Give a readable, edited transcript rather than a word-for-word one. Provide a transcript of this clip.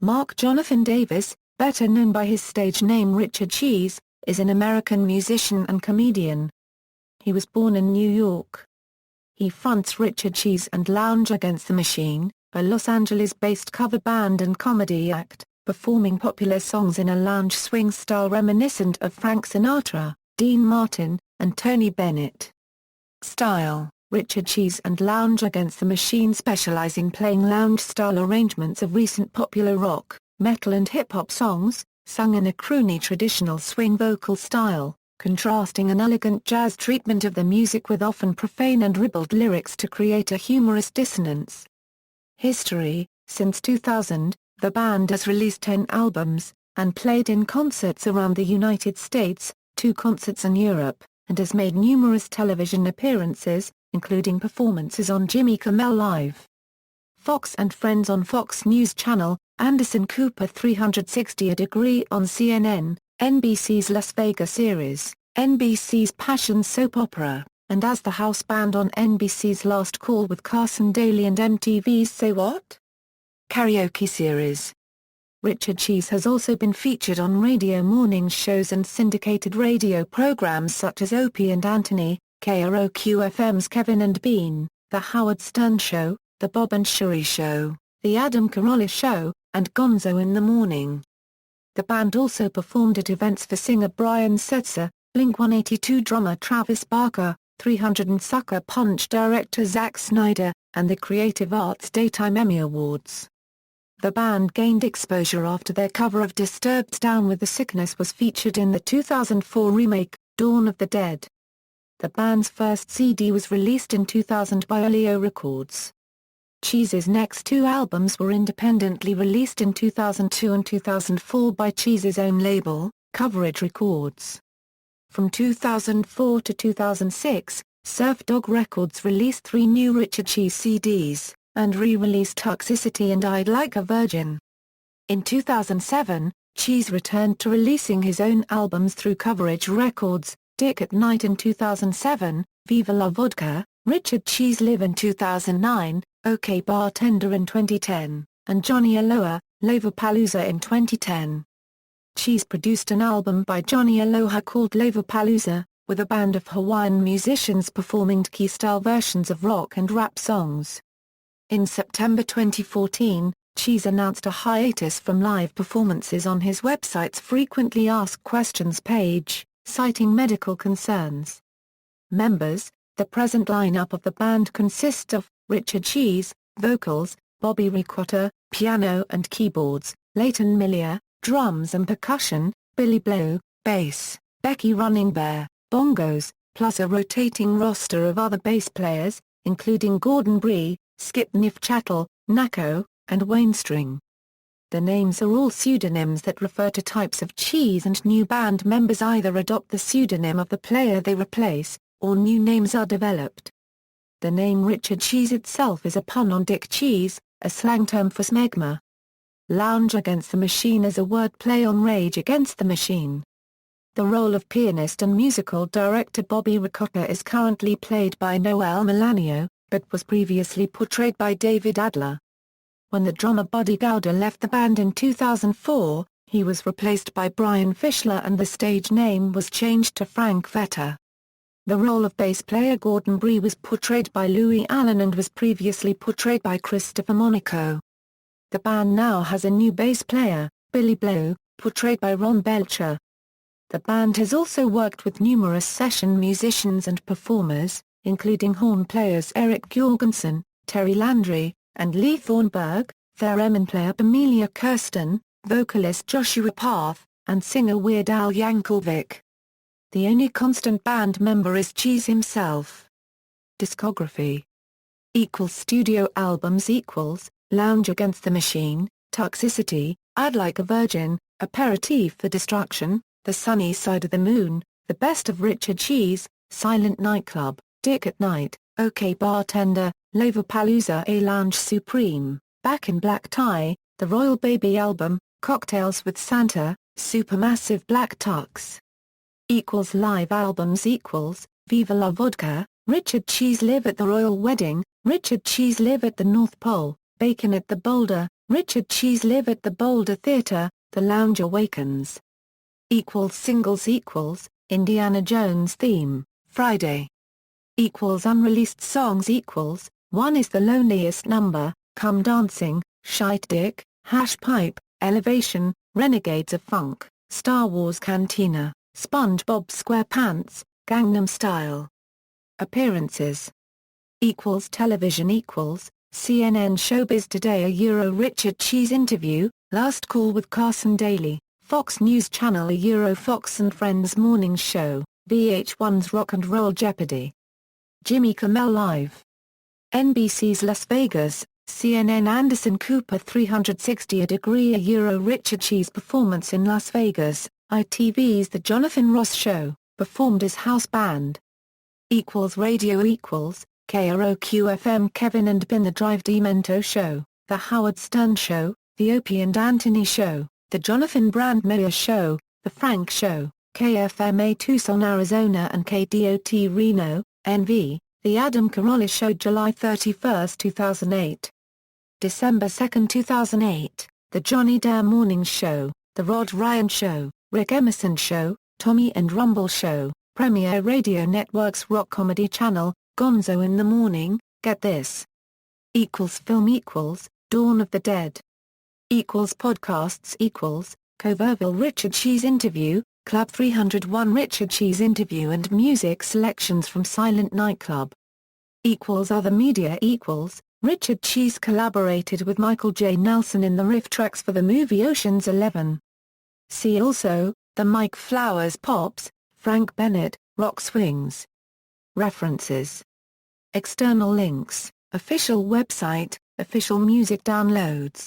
Mark Jonathan Davis, better known by his stage name Richard Cheese, is an American musician and comedian. He was born in New York. He fronts Richard Cheese and Lounge Against the Machine, a Los Angeles-based cover band and comedy act, performing popular songs in a lounge swing style reminiscent of Frank Sinatra, Dean Martin, and Tony Bennett. Style: Richard Cheese and Lounge Against the Machine specialize in playing lounge-style arrangements of recent popular rock, metal and hip-hop songs, sung in a croony traditional swing vocal style, contrasting an elegant jazz treatment of the music with often profane and ribald lyrics to create a humorous dissonance. History: since 2000, the band has released 10 albums, and played in concerts around the United States, 2 concerts in Europe, and has made numerous television appearances, including performances on Jimmy Kimmel Live, Fox and Friends on Fox News Channel, Anderson Cooper 360 Degree on CNN, NBC's Las Vegas series, NBC's Passion soap opera, and as the house band on NBC's Last Call with Carson Daly and MTV's Say What? Karaoke series. Richard Cheese has also been featured on radio morning shows and syndicated radio programs such as Opie and Anthony, KROQ-FM's Kevin and Bean, The Howard Stern Show, The Bob and Sheri Show, The Adam Carolla Show, and Gonzo in the Morning. The band also performed at events for singer Brian Setzer, Blink-182 drummer Travis Barker, 300 and Sucker Punch director Zack Snyder, and the Creative Arts Daytime Emmy Awards. The band gained exposure after their cover of Disturbed's Down with the Sickness was featured in the 2004 remake, Dawn of the Dead. The band's first CD was released in 2000 by Oleo Records. Cheese's next 2 albums were independently released in 2002 and 2004 by Cheese's own label, Coverage Records. From 2004 to 2006, Surf Dog Records released 3 new Richard Cheese CDs, and re-released Toxicity and I'd Like a Virgin. In 2007, Cheese returned to releasing his own albums through Coverage Records, Dick at Night in 2007, Viva La Vodka, Richard Cheese Live in 2009, OK Bartender in 2010, and Johnny Aloha, Lollapalooza in 2010. Cheese produced an album by Johnny Aloha called Lollapalooza, with a band of Hawaiian musicians performing Tiki-style versions of rock and rap songs. In September 2014, Cheese announced a hiatus from live performances on his website's Frequently Asked Questions page, citing medical concerns. Members: the present lineup of the band consists of Richard Cheese, vocals, Bobby Ricotta, piano and keyboards, Leighton Millier, drums and percussion, Billy Blow, bass, Becky Running Bear, bongos, plus a rotating roster of other bass players, including Gordon Bree, Skip Neufchatel, Nako, and Wayne String. The names are all pseudonyms that refer to types of cheese, and new band members either adopt the pseudonym of the player they replace, or new names are developed. The name Richard Cheese itself is a pun on Dick Cheese, a slang term for smegma. Lounge Against the Machine is a wordplay on Rage Against the Machine. The role of pianist and musical director Bobby Ricotta is currently played by Noel Melanio, but was previously portrayed by David Adler. When the drummer Buddy Gowder left the band in 2004, he was replaced by Brian Fischler and the stage name was changed to Frank Vetter. The role of bass player Gordon Bree was portrayed by Louis Allen and was previously portrayed by Christopher Monaco. The band now has a new bass player, Billy Blow, portrayed by Ron Belcher. The band has also worked with numerous session musicians and performers, including horn players Eric Jorgensen, Terry Landry, and Lee Thornburg, theremin player Amelia Kirsten, vocalist Joshua Parth, and singer Weird Al Yankovic. The only constant band member is Cheese himself. Discography Studio albums Lounge Against the Machine, Toxicity, I'd Like a Virgin, Aperitif for Destruction, The Sunny Side of the Moon, The Best of Richard Cheese, Silent Nightclub, Dick at Night, OK Bartender, Lollapalooza A Lounge Supreme, Back in Black Tie, The Royal Baby Album, Cocktails with Santa, Supermassive Black Tux. Live albums Viva La Vodka, Richard Cheese Live at the Royal Wedding, Richard Cheese Live at the North Pole, Bacon at the Boulder, Richard Cheese Live at the Boulder Theatre, The Lounge Awakens. Singles Indiana Jones theme, Friday. Unreleased songs One is the Loneliest Number, Come Dancing, Shite Dick, Hash Pipe, Elevation, Renegades of Funk, Star Wars Cantina, SpongeBob SquarePants, Gangnam Style. Appearances Television CNN Showbiz Today Richard Cheese Interview, Last Call with Carson Daly, Fox News Channel Fox and Friends Morning Show, VH1's Rock and Roll Jeopardy! Jimmy Kimmel Live! NBC's Las Vegas, CNN Anderson Cooper 360° Richard Cheese Performance in Las Vegas, ITV's The Jonathan Ross Show, performed as house band. Radio KROQ-FM Kevin and Bin The Drive Demento Show, The Howard Stern Show, The Opie and Anthony Show, The Jonathan Brandmeier Show, The Frank Show, KFMA Tucson Arizona and KDOT Reno, NV, The Adam Carolla Show July 31, 2008. December 2, 2008, The Johnny Dare Morning Show, The Rod Ryan Show, Rick Emerson Show, Tommy and Rumble Show, Premier Radio Network's Rock Comedy Channel, Gonzo in the Morning, Get This. Film Dawn of the Dead. Podcasts Coverville Richard Cheese Interview, Club 301 Richard Cheese Interview and music selections from Silent Nightclub. Other media Richard Cheese collaborated with Michael J. Nelson in the riff tracks for the movie Ocean's 11. See also, The Mike Flowers Pops, Frank Bennett, Rock Swings. References. External links, official website, official music downloads.